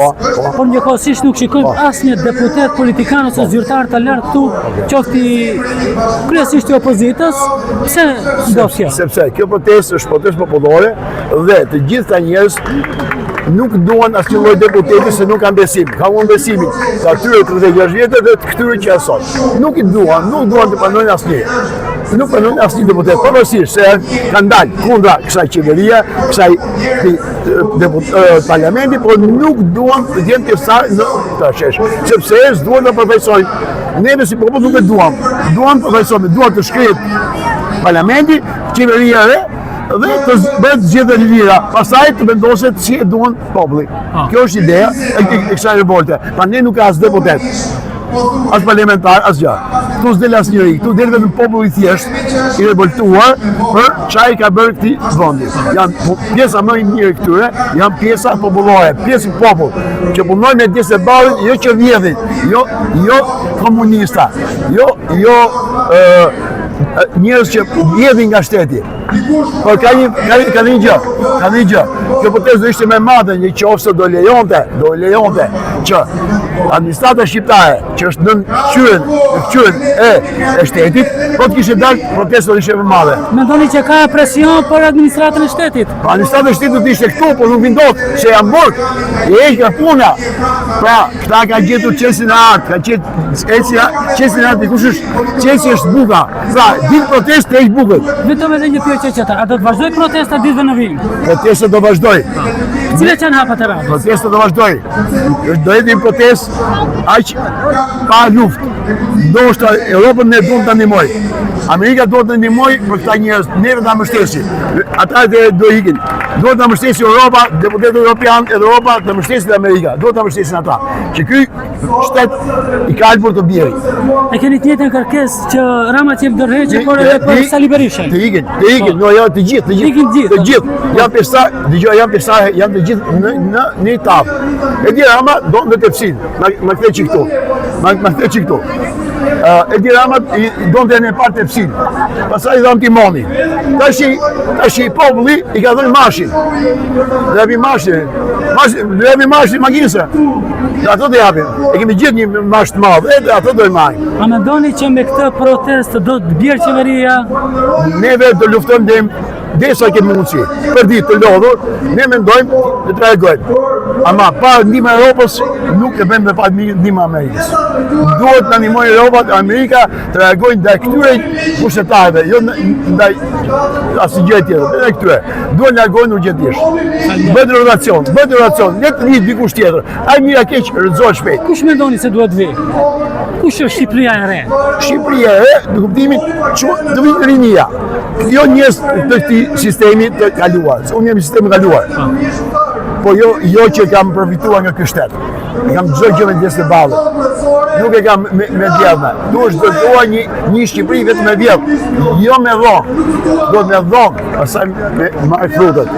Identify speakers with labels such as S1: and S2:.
S1: Por njëkohësisht nuk shikojmë asnjë deputet, politikan ose zyrtar të lartë këtu, qoftë kryesisht i opozitës. Pse ndodh kjo?
S2: Sepse kjo protestë është protestë popullore dhe të gjitha njerëz nuk duan asnjë lloj deputeti se nuk kanë besim. Ka unë besimin të atyre 36 vjetë dhe të këtyre që janë. Nuk duan të pranojnë asnjë. Nuk pranojnë asnjë deputet, pavarësisht se kanë dalë kundra kësaj qeveria, kësaj parlamenti, por nuk duan të jenë pjesëtar në këtë shesh. Sepse s'duan të përfaqësojnë. Neve si popull nuk e duam. Duan të përfaqësojnë, duan të shkrihet parlamenti, qeveria re, dhe të bëhet zgjedhje lira, pastaj të vendoset si e duan populli. Kjo është ideja e kësaj revolte. Pa ne nuk ka as deputet, as parlamentar, as gjë. Këtu s'del asnjëri, këtu del vetëm populli i thjesht, i revoltuar për çfarë ka bërë këtij vendi. Janë pjesa më e mirë këtyre, janë pjesa popullore, pjesë popull, që punojnë me djesë ballin, jo që vjedhin, jo komunista, jo njerëz që vjedhin nga shteti. Por ka një gjë. Kjo protestë do ishte më e madhe nëse do lejonte që administrata shqiptare, që është në qyren e shtetit, po të kishte dalë, protesta do ishte më e madhe.
S1: Mendoni që ka presion për administratën e shtetit?
S2: Administrata e shtetit do të ishte këtu, por nuk vin dot, se janë burg, e heq nga puna. Pra, këta kanë gjetur qesin e art, qesin e art, kush është qesi është buka. Pra, ditë protestë e heq bukën.
S1: Vetëm edhe një pyetje tjetër, a do të vazhdoj protesta ditëve në vim?
S2: Protesta do vazhdoj.
S1: Cilat janë hapat e radhës?
S2: Protesta do vazhdoj. Do jetë një protestë aq pa luftë. Ndoshta Europën ne duhet ta ndihmoj. Amerika duhet të ndihmoj për këta njerëz, neve ta mbështesim. Ata do ikin. Duhet ta mbështesin Europa, deputetët evropian, Europa të mbështesin Amerika. Duhet ta mbështesin ata. Që ky shtet i ka ardhur të bjerë.
S1: E keni të njëjtën kërkesë që Rama të jep dorëheqje por edhe për Sali Berishën.
S2: Të ikin, no jo të gjithë. Janë pjesëtar, dëgjoj, janë të gjithë në një tavë. E di Rama do në tepsin, ma kthej këtu. E di Rama do në një partë tepsin. Pastaj i dham timoni. Tash i populli i ka dhënë mashin. Dhe mashin makinëse. Dhe ato do japin. E kemi gjithë një mash të madh, edhe ato do i marrin.
S1: A mendoni që me këtë protestë do të bjerë qeveria?
S2: Neve do luftojmë derisa kemi mundësi. Për ditë të lodhur, ne mendojmë të reagojmë. Ama pa ndihmën e Europës nuk e bëjmë me pa ndihmën e Amerikës. Duhet të ndihmojë Europa dhe Amerika të reagojnë ndaj këtyre kushtetarëve, jo ndaj asnjë gjë tjetër, ndaj këtyre. Duhet të reagojnë urgjentisht. Bëhet rotacion, le të vijë dikush tjetër. Ai mira keq rrezohet shpejt.
S1: Kush mendoni se duhet vi? Kush është Shqipëria e re?
S2: Shqipëria e re, në kuptimin do vinë rinia. Jo njerëz të këtij sistemi të kaluar. Unë jam i sistemit kaluar. Po jo që kam përfituar nga ky shtet. E kam çdo gjë me djesë ballë. Nuk e kam me djellme. Duhet të dua një Shqipëri vetëm me vjedh. Jo me dhon. Do me dhon, pastaj me marr frutat.